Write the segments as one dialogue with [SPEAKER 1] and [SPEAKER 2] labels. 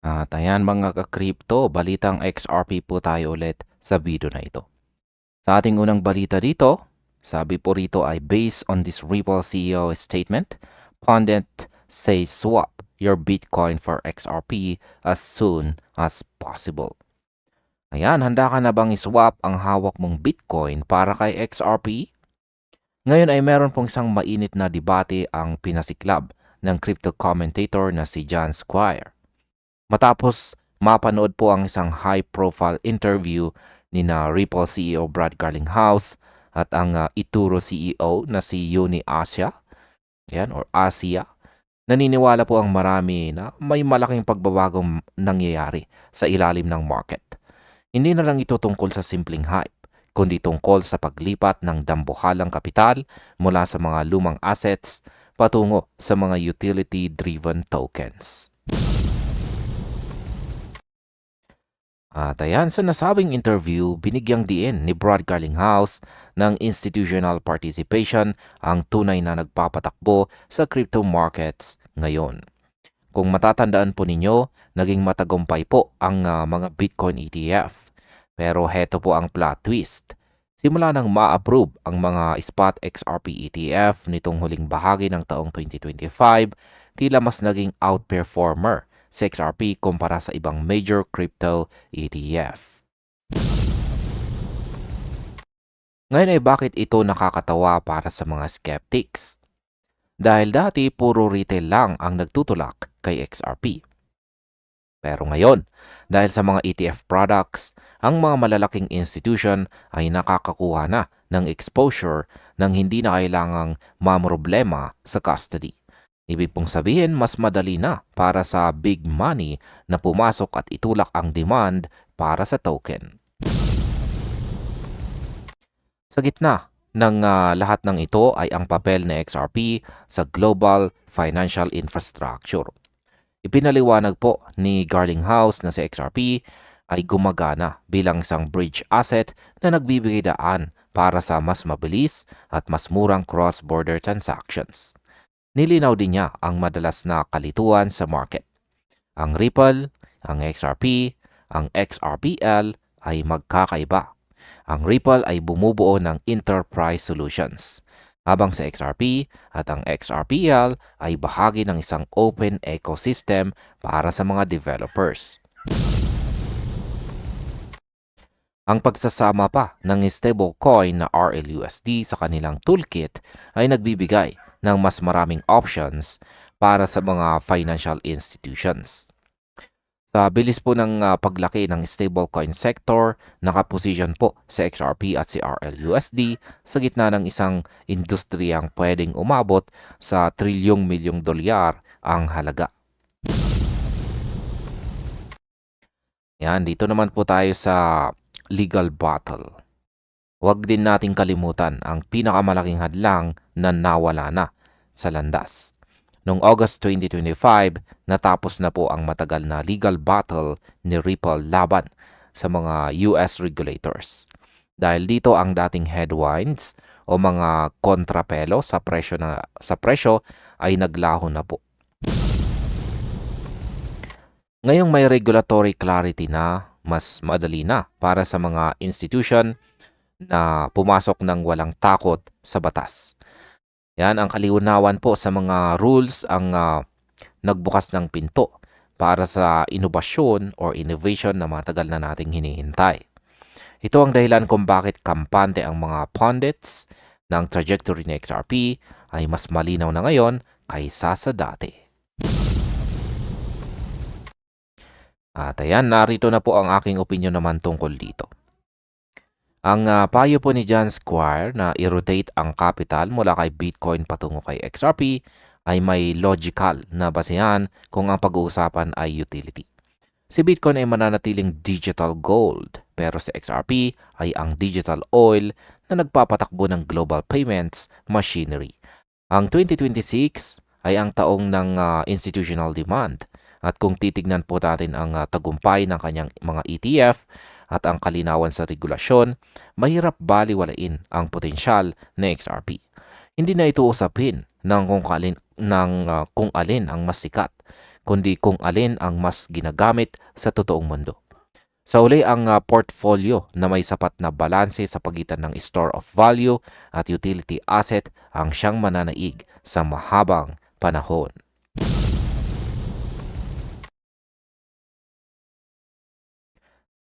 [SPEAKER 1] At ayan mga ka-crypto, balitang XRP po tayo ulit sa video na ito. Sa ating unang balita dito, sabi po rito ay based on this Ripple CEO statement, pundit says swap your Bitcoin for XRP as soon as possible. Ayan, handa ka na bang iswap ang hawak mong Bitcoin para kay XRP? Ngayon ay meron pong isang mainit na debate ang pinasiklab ng crypto commentator na si John Squire. Matapos mapanood po ang isang high-profile interview ni na Ripple CEO Brad Garlinghouse at ang Ituro CEO na si Yoni Asia, yan, or Asia, naniniwala po ang marami na may malaking pagbabagong nangyayari sa ilalim ng market. Hindi na lang ito tungkol sa simpleng hype, kundi tungkol sa paglipat ng dambuhalang kapital mula sa mga lumang assets patungo sa mga utility-driven tokens. At ayan, sa nasabing interview, binigyang diin ni Brad Garlinghouse ng institutional participation ang tunay na nagpapatakbo sa crypto markets ngayon. Kung matatandaan po ninyo, naging matagumpay po ang mga Bitcoin ETF. Pero heto po ang plot twist. Simula nang ma-approve ang mga spot XRP ETF nitong huling bahagi ng taong 2025, tila mas naging outperformer sa XRP kumpara sa ibang major crypto ETF. Ngayon ay bakit ito nakakatawa para sa mga skeptics? Dahil dati puro retail lang ang nagtutulak kay XRP. Pero ngayon, dahil sa mga ETF products, ang mga malalaking institution ay nakakakuha na ng exposure nang hindi na kailangang mamroblema sa custody. Ibig pong sabihin, mas madali na para sa big money na pumasok at itulak ang demand para sa token. Sa gitna ng lahat ng ito ay ang papel ng XRP sa global financial infrastructure. Ipinaliwanag po ni Garlinghouse na si XRP ay gumagana bilang isang bridge asset na nagbibigay daan para sa mas mabilis at mas murang cross-border transactions. Nilinaw din niya ang madalas na kalituan sa market. Ang Ripple, ang XRP, ang XRPL ay magkakaiba. Ang Ripple ay bumubuo ng enterprise solutions, habang sa XRP at ang XRPL ay bahagi ng isang open ecosystem para sa mga developers. Ang pagsasama pa ng stablecoin na RLUSD sa kanilang toolkit ay nagbibigay ng mas maraming options para sa mga financial institutions. Sa bilis po ng paglaki ng stablecoin sector, nakaposisyon po sa XRP at si RLUSD sa gitna ng isang industriyang pwedeng umabot sa trilyong-milyong dolyar ang halaga. Yan, dito naman po tayo sa legal battle. Huwag din nating kalimutan ang pinakamalaking hadlang na nawala na sa landas. Noong August 2025, natapos na po ang matagal na legal battle ni Ripple laban sa mga US regulators. Dahil dito ang dating headwinds o mga kontrapelo sa presyo ay naglaho na po. Ngayong may regulatory clarity na, mas madali na para sa mga institution na pumasok ng walang takot sa batas. Yan, ang kaliunawan po sa mga rules ang nagbukas ng pinto para sa inobasyon or innovation na matagal na nating hinihintay. Ito ang dahilan kung bakit kampante ang mga pundits ng trajectory ng XRP ay mas malinaw na ngayon kaysa sa dati. At ayan, narito na po ang aking opinion naman tungkol dito. Ang payo po ni John Squire na i-rotate ang capital mula kay Bitcoin patungo kay XRP ay may logical na basehan kung ang pag-uusapan ay utility. Si Bitcoin ay mananatiling digital gold, pero si XRP ay ang digital oil na nagpapatakbo ng global payments machinery. Ang 2026 ay ang taong ng institutional demand, at kung titignan po natin ang tagumpay ng kanyang mga ETF at ang kalinawan sa regulasyon, mahirap baliwalain ang potensyal ng XRP. Hindi na ito usapin ng kung alin ang mas sikat, kundi kung alin ang mas ginagamit sa totoong mundo. Sa uli, ang portfolio na may sapat na balanse sa pagitan ng store of value at utility asset ang siyang mananaig sa mahabang panahon.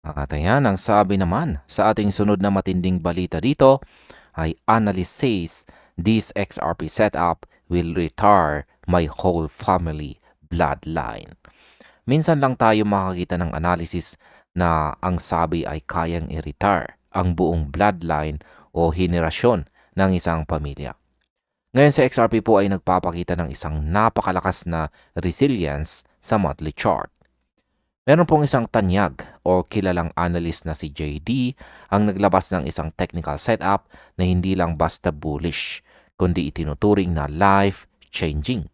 [SPEAKER 1] At ayan, ang sabi naman sa ating sunod na matinding balita dito ay analyst says this XRP setup will retire my whole family bloodline. Minsan lang tayo makakita ng analysis na ang sabi ay kayang i-retire ang buong bloodline o henerasyon ng isang pamilya. Ngayon sa XRP po ay nagpapakita ng isang napakalakas na resilience sa monthly chart. Meron pong isang tanyag o kilalang analyst na si JD ang naglabas ng isang technical setup na hindi lang basta bullish, kundi itinuturing na life-changing.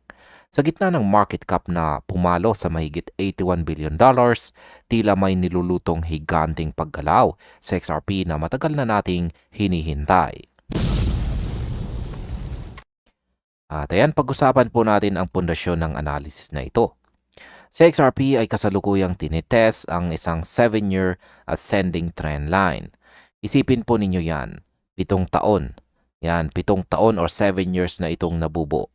[SPEAKER 1] Sa gitna ng market cap na pumalo sa mahigit $81 billion, tila may nilulutong higanting paggalaw sa XRP na matagal na nating hinihintay. At ayan, pag-usapan po natin ang pundasyon ng analysis na ito. Sa XRP ay kasalukuyang tinitest ang isang 7-year ascending trend line. Isipin po ninyo yan, 7 taon. Yan, 7 taon or 7 years na itong nabubo.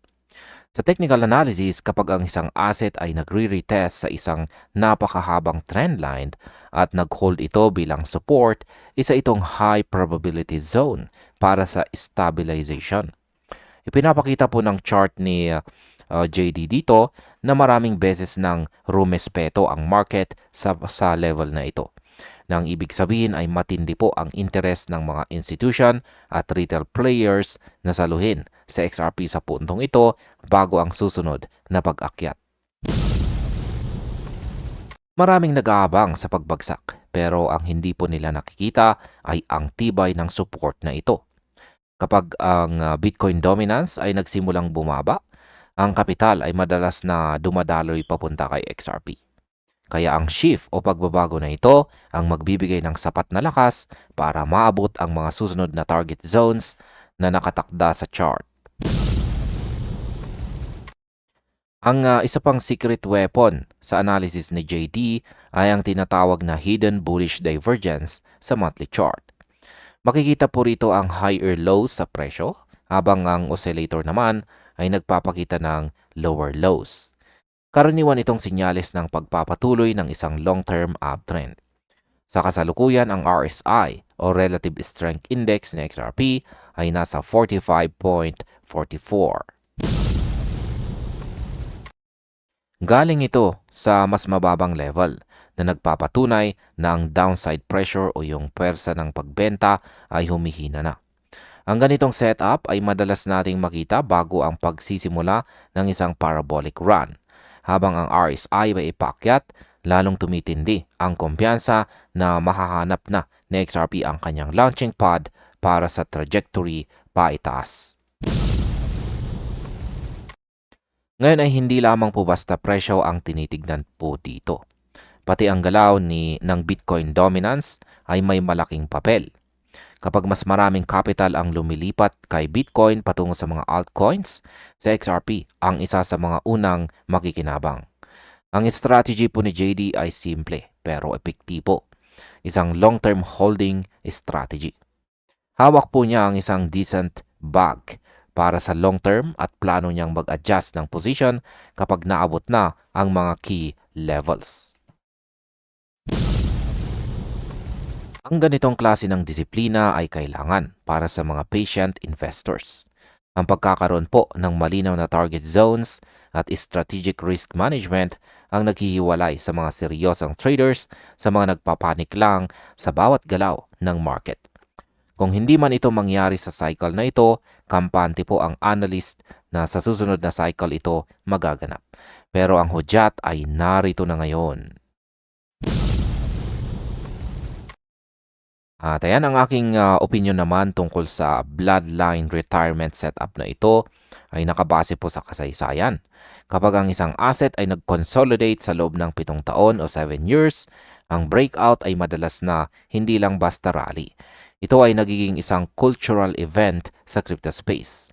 [SPEAKER 1] Sa technical analysis, kapag ang isang asset ay nagre-retest sa isang napakahabang trend line at nag-hold ito bilang support, isa itong high probability zone para sa stabilization. Ipinapakita po ng chart ni JD dito na maraming beses nang rumespeto ang market sa level na ito. Nang ibig sabihin ay matindi po ang interest ng mga institution at retail players na saluhin sa XRP sa puntong ito bago ang susunod na pag-akyat. Maraming nag-aabang sa pagbagsak pero ang hindi po nila nakikita ay ang tibay ng support na ito. Kapag ang Bitcoin dominance ay nagsimulang bumaba, ang kapital ay madalas na dumadaloy papunta kay XRP. Kaya ang shift o pagbabago na ito ang magbibigay ng sapat na lakas para maabot ang mga susunod na target zones na nakatakda sa chart. Ang isa pang secret weapon sa analysis ni JD ay ang tinatawag na hidden bullish divergence sa monthly chart. Makikita po rito ang higher lows sa presyo, habang ang oscillator naman ay nagpapakita ng lower lows. Karaniwan itong senyales ng pagpapatuloy ng isang long-term uptrend. Sa kasalukuyan, ang RSI o Relative Strength Index ng XRP ay nasa 45.44. Galing ito sa mas mababang level na nagpapatunay na ang downside pressure o yung pwersa ng pagbenta ay humihina na. Ang ganitong setup ay madalas nating makita bago ang pagsisimula ng isang parabolic run. Habang ang RSI ay ipakyat, lalong tumitindi ang kumpiyansa na mahahanap na ni XRP ang kanyang launching pad para sa trajectory paitaas. Ngayon ay hindi lamang po basta presyo ang tinitignan po dito. Pati ang galaw ng Bitcoin dominance ay may malaking papel. Kapag mas maraming capital ang lumilipat kay Bitcoin patungo sa mga altcoins, sa XRP ang isa sa mga unang makikinabang. Ang strategy po ni JD ay simple pero epektibo. Isang long-term holding strategy. Hawak po niya ang isang decent bag para sa long-term at plano niyang mag-adjust ng position kapag naabot na ang mga key levels. Ang ganitong klase ng disiplina ay kailangan para sa mga patient investors. Ang pagkakaroon po ng malinaw na target zones at strategic risk management ang naghihiwalay sa mga seryosong traders sa mga nagpapanik lang sa bawat galaw ng market. Kung hindi man ito mangyari sa cycle na ito, kampante po ang analyst na sa susunod na cycle ito magaganap. Pero ang hudyat ay narito na ngayon. At ayan ang aking opinion naman tungkol sa bloodline retirement setup na ito ay nakabase po sa kasaysayan. Kapag ang isang asset ay nag-consolidate sa loob ng 7 taon o 7 years, ang breakout ay madalas na hindi lang basta rally. Ito ay nagiging isang cultural event sa crypto space.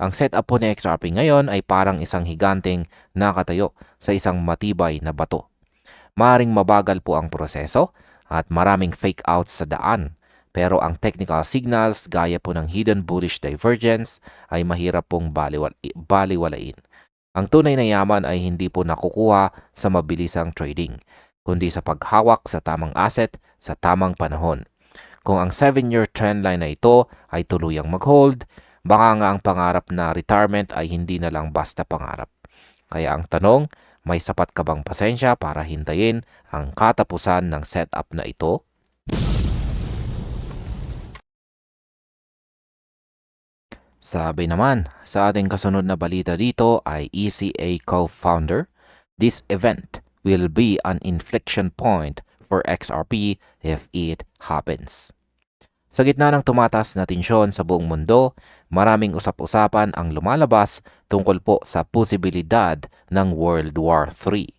[SPEAKER 1] Ang setup po ni XRP ngayon ay parang isang higanteng nakatayo sa isang matibay na bato. Maring mabagal po ang proseso at maraming fake outs sa daan. Pero ang technical signals gaya po ng hidden bullish divergence ay mahirap pong baliwalain. Ang tunay na yaman ay hindi po nakukuha sa mabilisang trading, kundi sa paghawak sa tamang asset sa tamang panahon. Kung ang 7-year trendline na ito ay tuluyang mag-hold, baka nga ang pangarap na retirement ay hindi na lang basta pangarap. Kaya ang tanong, may sapat ka bang pasensya para hintayin ang katapusan ng setup na ito? Sabi naman, sa ating kasunod na balita dito ay ECA co-founder, this event will be an inflection point for XRP if it happens. Sa gitna ng tumataas na tensyon sa buong mundo, maraming usap-usapan ang lumalabas tungkol po sa posibilidad ng World War III.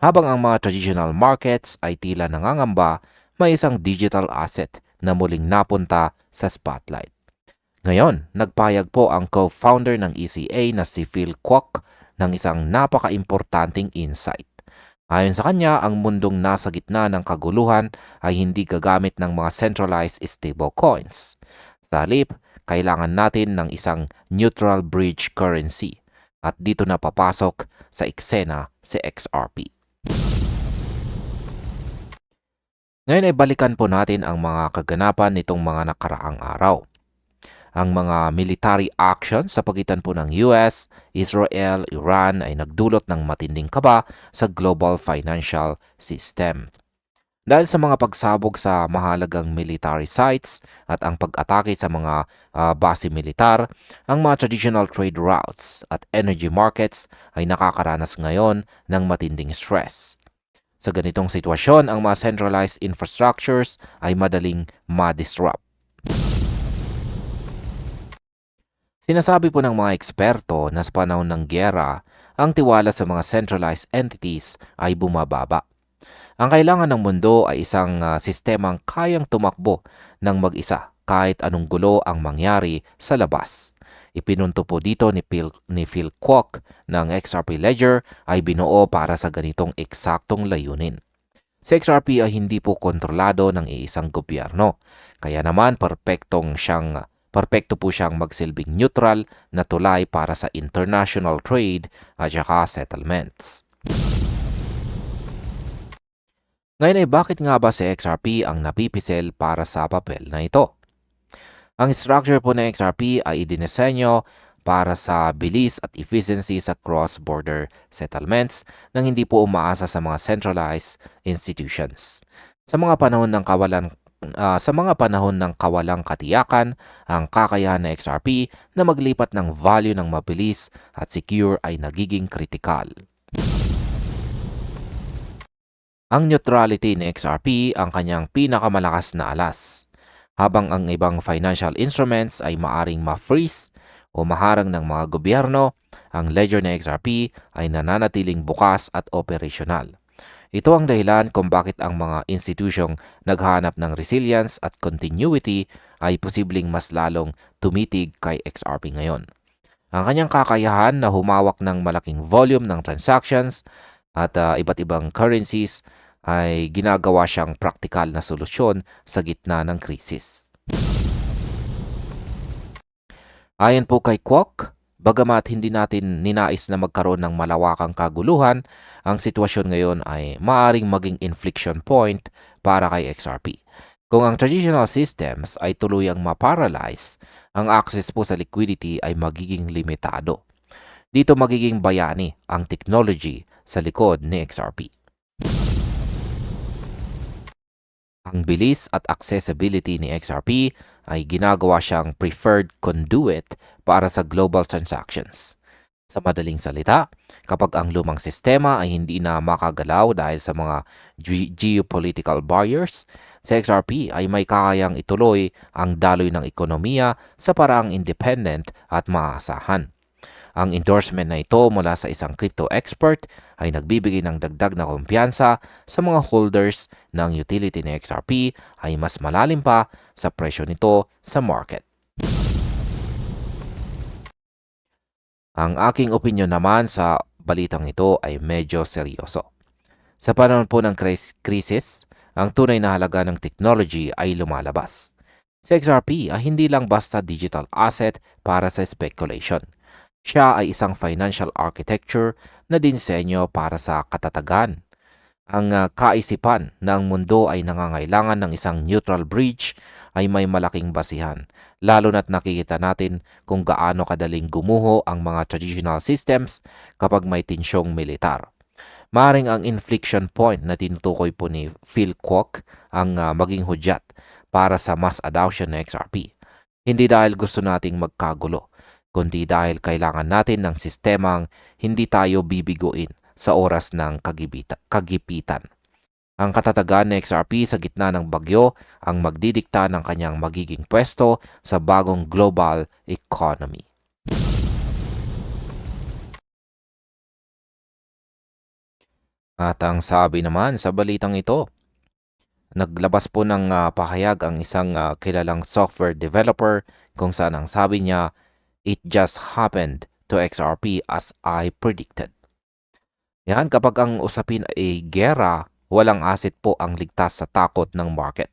[SPEAKER 1] Habang ang mga traditional markets ay tila nangangamba, may isang digital asset na muling napunta sa spotlight. Ngayon, nagpayag po ang co-founder ng ECA na si Phil Kwok ng isang napaka-importanting insight. Ayon sa kanya, ang mundong nasa gitna ng kaguluhan ay hindi gagamit ng mga centralized stablecoins. Sa halip, kailangan natin ng isang neutral bridge currency at dito na papasok sa eksena si XRP. Ngayon ay balikan po natin ang mga kaganapan nitong mga nakaraang araw. Ang mga military actions sa pagitan po ng US, Israel, Iran ay nagdulot ng matinding kaba sa global financial system. Dahil sa mga pagsabog sa mahalagang military sites at ang pag-atake sa mga base militar, ang mga traditional trade routes at energy markets ay nakakaranas ngayon ng matinding stress. Sa ganitong sitwasyon, ang mga centralized infrastructures ay madaling ma-disrupt. Sinasabi po ng mga eksperto na sa panahon ng gyera, ang tiwala sa mga centralized entities ay bumababa. Ang kailangan ng mundo ay isang sistemang kayang tumakbo ng mag-isa kahit anong gulo ang mangyari sa labas. Ipinunto po dito ni Phil Kwok ng XRP Ledger ay binuo para sa ganitong eksaktong layunin. Si XRP ay hindi po kontrolado ng iisang gobyerno, kaya naman perpekto po siyang magsilbing neutral na tulay para sa international trade at saka settlements. Ngayon ay bakit nga ba si XRP ang napipisil para sa papel na ito? Ang structure po ng XRP ay idinisenyo para sa bilis at efficiency sa cross-border settlements nang hindi po umaasa sa mga centralized institutions. Sa mga panahon ng kawalang katiyakan, ang kakayahan ng XRP na maglipat ng value ng mabilis at secure ay nagiging kritikal. Ang neutrality ni XRP ang kanyang pinakamalakas na alas, habang ang ibang financial instruments ay maaring ma-freeze o maharang ng mga gobyerno, ang ledger ng XRP ay nananatiling bukas at operasyonal. Ito ang dahilan kung bakit ang mga institusyong naghahanap ng resilience at continuity ay posibleng mas lalong tumitig kay XRP ngayon. Ang kanyang kakayahan na humawak ng malaking volume ng transactions at iba't ibang currencies ay ginagawa siyang praktikal na solusyon sa gitna ng krisis. Ayon po kay Kwok, bagamat hindi natin ninais na magkaroon ng malawakang kaguluhan, ang sitwasyon ngayon ay maaaring maging inflection point para kay XRP. Kung ang traditional systems ay tuluyang ma-paralyze, ang access po sa liquidity ay magiging limitado. Dito magiging bayani ang technology sa likod ni XRP. Ang bilis at accessibility ni XRP ay ginagawa siyang preferred conduit para sa global transactions. Sa madaling salita, kapag ang lumang sistema ay hindi na makagalaw dahil sa mga geopolitical barriers, si XRP ay may kakayang ituloy ang daloy ng ekonomiya sa paraang independent at maaasahan. Ang endorsement na ito mula sa isang crypto expert ay nagbibigay ng dagdag na kumpiyansa sa mga holders ng utility ni XRP ay mas malalim pa sa presyo nito sa market. Ang aking opinyon naman sa balitang ito ay medyo seryoso. Sa panahon po ng krisis, ang tunay na halaga ng technology ay lumalabas. Si XRP ay hindi lang basta digital asset para sa speculation. Siya ay isang financial architecture na dinsenyo para sa katatagan. Ang kaisipan na ang mundo ay nangangailangan ng isang neutral bridge ay may malaking basihan, lalo na't nakikita natin kung gaano kadaling gumuho ang mga traditional systems kapag may tensyong militar. Maring ang inflection point na tinutukoy po ni Phil Kwok ang maging hudyat para sa mass adoption ng XRP. Hindi dahil gusto nating magkagulo, kundi dahil kailangan natin ng sistemang hindi tayo bibiguin sa oras ng kagipitan. Ang katatagan ng XRP sa gitna ng bagyo ang magdidikta ng kanyang magiging pwesto sa bagong global economy. At ang sabi naman sa balitang ito, naglabas po ng pahayag ang isang kilalang software developer kung saan ang sabi niya, "It just happened to XRP as I predicted." Yan, kapag ang usapin ay gera, walang asset po ang ligtas sa takot ng market.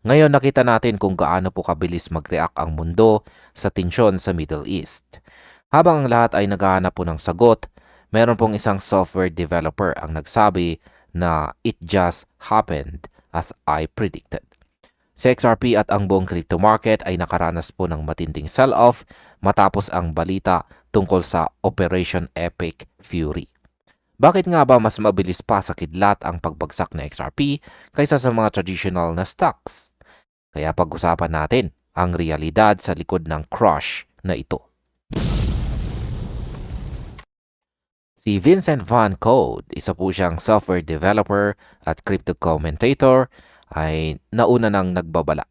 [SPEAKER 1] Ngayon nakita natin kung gaano po kabilis mag-react ang mundo sa tensyon sa Middle East. Habang ang lahat ay naghahanap po ng sagot, meron pong isang software developer ang nagsabi na it just happened as I predicted. Si XRP at ang buong crypto market ay nakaranas po ng matinding sell-off matapos ang balita tungkol sa Operation Epic Fury. Bakit nga ba mas mabilis pa sa kidlat ang pagbagsak ng XRP kaysa sa mga traditional na stocks? Kaya pag-usapan natin ang realidad sa likod ng crush na ito. Si Vincent Van Code, isa po siyang software developer at crypto commentator, ay nauna nang nagbabala.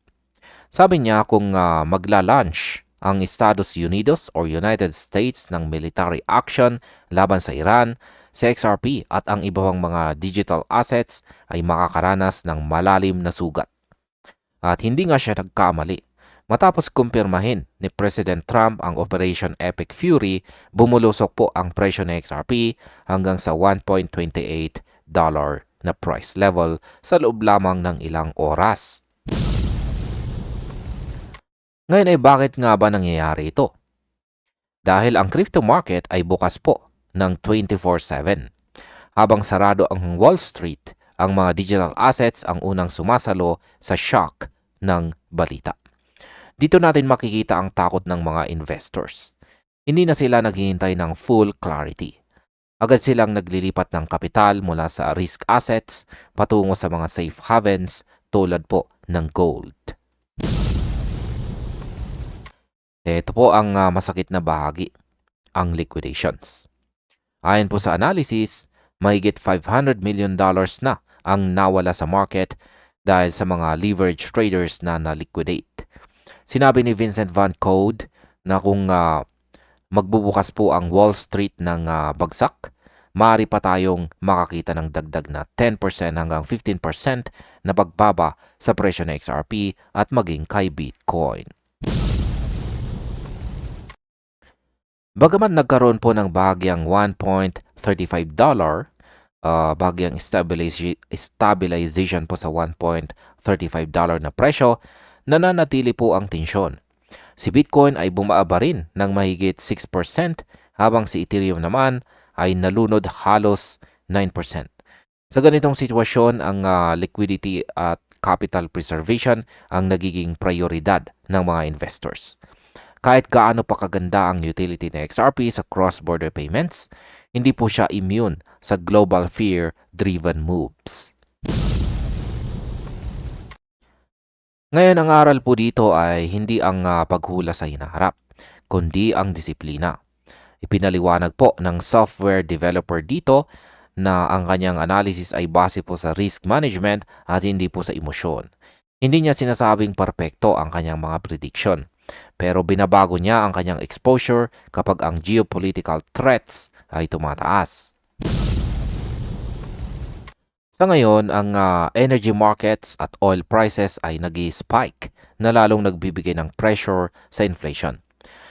[SPEAKER 1] Sabi niya kung magla-launch ang Estados Unidos or United States ng military action laban sa Iran, si XRP at ang iba pang mga digital assets ay makakaranas ng malalim na sugat. At hindi nga siya nagkamali. Matapos kumpirmahin ni President Trump ang Operation Epic Fury, bumulusok po ang presyo ng XRP hanggang sa $1.28 na price level sa loob lamang ng ilang oras. Ngayon ay bakit nga ba nangyayari ito? Dahil ang crypto market ay bukas po ng 24/7. Habang sarado ang Wall Street, ang mga digital assets ang unang sumasalo sa shock ng balita. Dito natin makikita ang takot ng mga investors. Hindi na sila naghihintay ng full clarity. Agad silang naglilipat ng kapital mula sa risk assets patungo sa mga safe havens tulad po ng gold. Ito po ang masakit na bahagi, ang liquidations. Ayon po sa analysis, mahigit $500 million na ang nawala sa market dahil sa mga leverage traders na na-liquidate. Sinabi ni Vincent Van Code na kung magbubukas po ang Wall Street ng bagsak, maaari pa tayong makakita ng dagdag na 10% hanggang 15% na pagbaba sa presyo ng XRP at maging kay Bitcoin. Bagamat nagkaroon po ng bahagyang $1.35, bahagyang stabilization po sa $1.35 na presyo, nananatili po ang tensyon. Si Bitcoin ay bumaaba rin ng mahigit 6% habang si Ethereum naman ay nalunod halos 9%. Sa ganitong sitwasyon, ang liquidity at capital preservation ang nagiging prioridad ng mga investors. Kahit gaano pa kaganda ang utility ng XRP sa cross-border payments, hindi po siya immune sa global fear-driven moves. Ngayon, ang aral po dito ay hindi ang paghula sa hinaharap, kundi ang disiplina. Ipinaliwanag po ng software developer dito na ang kanyang analysis ay base po sa risk management at hindi po sa emosyon. Hindi niya sinasabing perpekto ang kanyang mga prediction, pero binabago niya ang kanyang exposure kapag ang geopolitical threats ay tumataas. Sa ngayon, ang energy markets at oil prices ay nag-spike na lalong nagbibigay ng pressure sa inflation.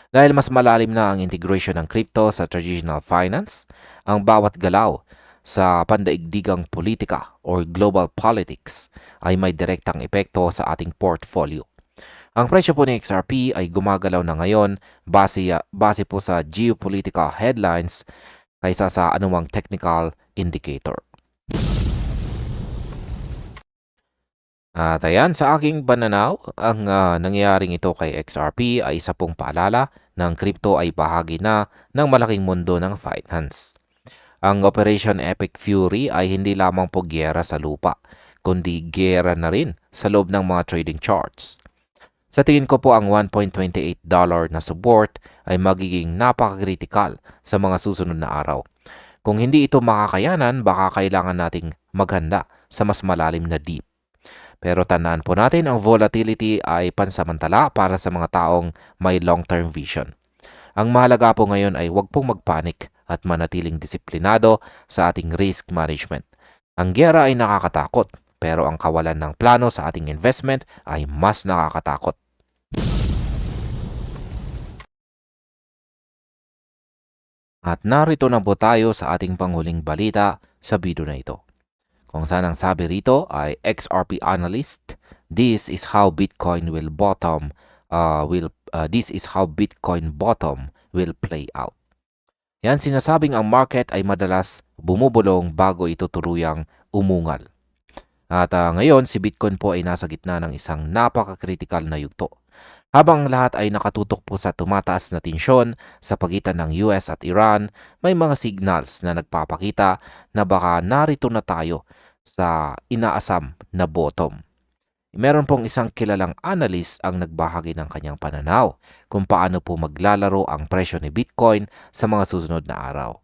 [SPEAKER 1] Dahil mas malalim na ang integration ng crypto sa traditional finance, ang bawat galaw sa pandaigdigang politika or global politics ay may direktang epekto sa ating portfolio. Ang presyo po ni XRP ay gumagalaw na ngayon base po sa geopolitical headlines kaysa sa anumang technical indicator. At ayan, sa aking pananaw, ang nangyayaring ito kay XRP ay isa pong paalala ng crypto ay bahagi na ng malaking mundo ng finance. Ang Operation Epic Fury ay hindi lamang po giyera sa lupa, kundi giyera na rin sa loob ng mga trading charts. Sa tingin ko po ang $1.28 na support ay magiging napaka-critical sa mga susunod na araw. Kung hindi ito makakayanan, baka kailangan nating maghanda sa mas malalim na deep. Pero tandaan po natin ang volatility ay pansamantala para sa mga taong may long-term vision. Ang mahalaga po ngayon ay huwag pong magpanik at manatiling disiplinado sa ating risk management. Ang giyera ay nakakatakot, pero ang kawalan ng plano sa ating investment ay mas nakakatakot. At narito na po tayo sa ating panghuling balita sa video na ito. Kung saan ang sabi rito ay XRP analyst, this is how Bitcoin will play out. Yan, sinasabing ang market ay madalas bumubulong bago ito turuyang umungal. At ngayon si Bitcoin po ay nasa gitna ng isang napaka-critical na yugto. Habang lahat ay nakatutok po sa tumataas na tensyon sa pagitan ng US at Iran, may mga signals na nagpapakita na baka narito na tayo sa inaasam na bottom. Meron pong isang kilalang analyst ang nagbahagi ng kanyang pananaw kung paano po maglalaro ang presyo ni Bitcoin sa mga susunod na araw.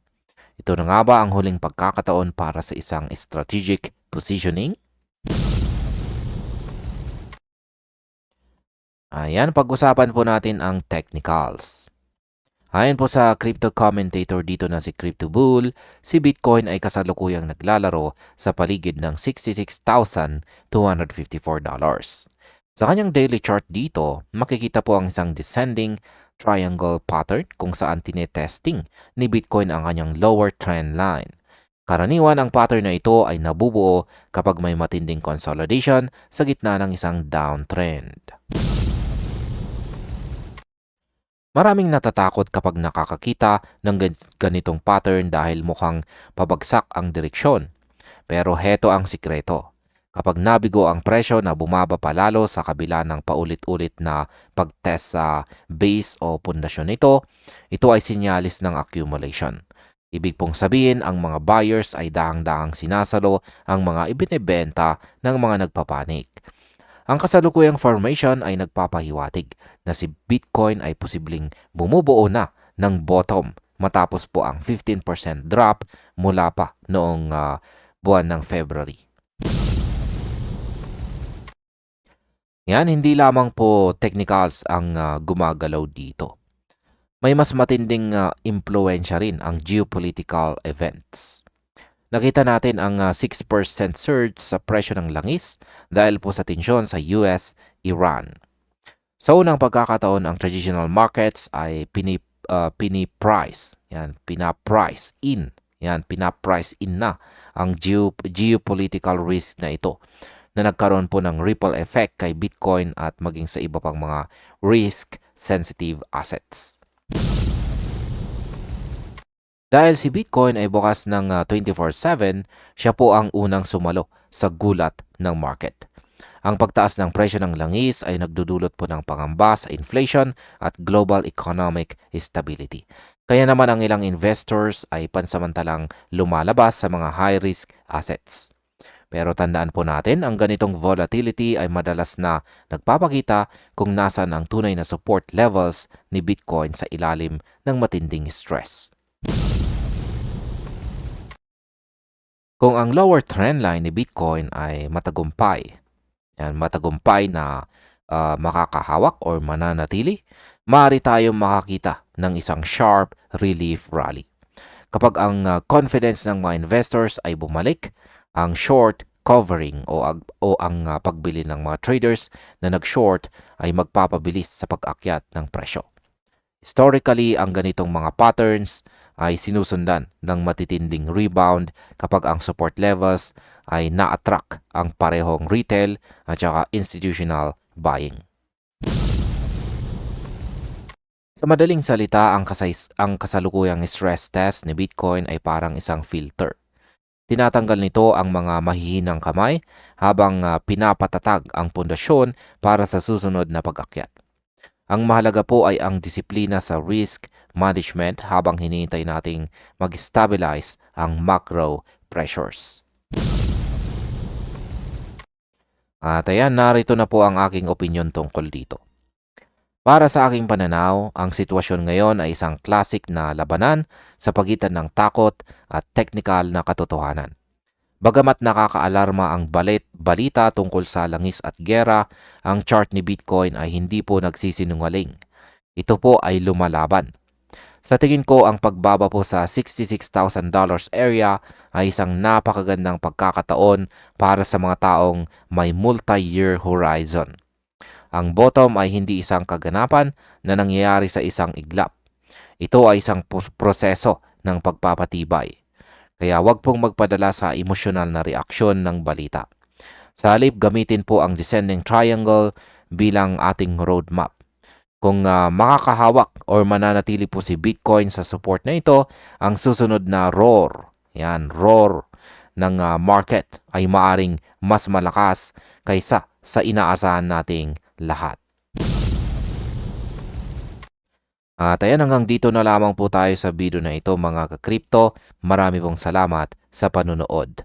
[SPEAKER 1] Ito na nga ba ang huling pagkakataon para sa isang strategic positioning? Ayan, pag-usapan po natin ang technicals. Ayon po sa crypto commentator dito na si Crypto Bull, si Bitcoin ay kasalukuyang naglalaro sa paligid ng $66,254. Sa kanyang daily chart dito, makikita po ang isang descending triangle pattern kung saan tinetesting ni Bitcoin ang kanyang lower trend line. Karaniwan ang pattern na ito ay nabubuo kapag may matinding consolidation sa gitna ng isang downtrend. Maraming natatakot kapag nakakakita ng ganitong pattern dahil mukhang pabagsak ang direksyon. Pero heto ang sikreto. Kapag nabigo ang presyo na bumaba palalo sa kabila ng paulit-ulit na pagtest sa base o pundasyon nito, ito ay sinyalis ng accumulation. Ibig pong sabihin, ang mga buyers ay dahang-dahang sinasalo ang mga ibinebenta ng mga nagpapanik. Ang kasalukuyang formation ay nagpapahiwatig na si Bitcoin ay posibleng bumubuo na ng bottom matapos po ang 15% drop mula pa noong buwan ng February. Yan, hindi lamang po technicals ang gumagalaw dito. May mas matinding impluensya rin ang geopolitical events. Nakita natin ang 6% surge sa presyo ng langis dahil po sa tensyon sa US-Iran. Sa unang pagkakataon, ang traditional markets ay pinaprice in na ang geopolitical risk na ito na nagkaroon po ng ripple effect kay Bitcoin at maging sa iba pang mga risk-sensitive assets. Dahil si Bitcoin ay bukas ng 24/7, siya po ang unang sumalo sa gulat ng market. Ang pagtaas ng presyo ng langis ay nagdudulot po ng pangamba sa inflation at global economic stability. Kaya naman ang ilang investors ay pansamantalang lumalabas sa mga high-risk assets. Pero tandaan po natin, ang ganitong volatility ay madalas na nagpapakita kung nasan ang tunay na support levels ni Bitcoin sa ilalim ng matinding stress. Kung ang lower trend line ni Bitcoin ay matagumpay na makakahawak or mananatili, maaari tayong makakita ng isang sharp relief rally. Kapag ang confidence ng mga investors ay bumalik, ang short covering o ang pagbili ng mga traders na nag-short ay magpapabilis sa pag-akyat ng presyo. Historically, ang ganitong mga patterns ay sinusundan ng matitinding rebound kapag ang support levels ay na-attract ang parehong retail at saka institutional buying. Sa madaling salita, ang kasalukuyang stress test ni Bitcoin ay parang isang filter. Tinatanggal nito ang mga mahihinang kamay habang pinapatatag ang pundasyon para sa susunod na pag-akyat. Ang mahalaga po ay ang disiplina sa risk management habang hinihintay nating mag-stabilize ang macro pressures. At ayan, narito na po ang aking opinion tungkol dito. Para sa aking pananaw, ang sitwasyon ngayon ay isang classic na labanan sa pagitan ng takot at technical na katotohanan. Bagamat nakakaalarma ang balita tungkol sa langis at gera, ang chart ni Bitcoin ay hindi po nagsisinungaling. Ito po ay lumalaban. Sa tingin ko, ang pagbaba po sa $66,000 area ay isang napakagandang pagkakataon para sa mga taong may multi-year horizon. Ang bottom ay hindi isang kaganapan na nangyayari sa isang iglap. Ito ay isang proseso ng pagpapatibay. Kaya wag pong magpadala sa emosyonal na reaksyon ng balita. Sa halip, gamitin po ang descending triangle bilang ating roadmap. Kung makakahawak or mananatili po si Bitcoin sa support na ito, ang susunod na roar ng market ay maaring mas malakas kaysa sa inaasahan nating lahat. At ayan, hanggang dito na lamang po tayo sa video na ito mga ka-crypto. Marami pong salamat sa panunood.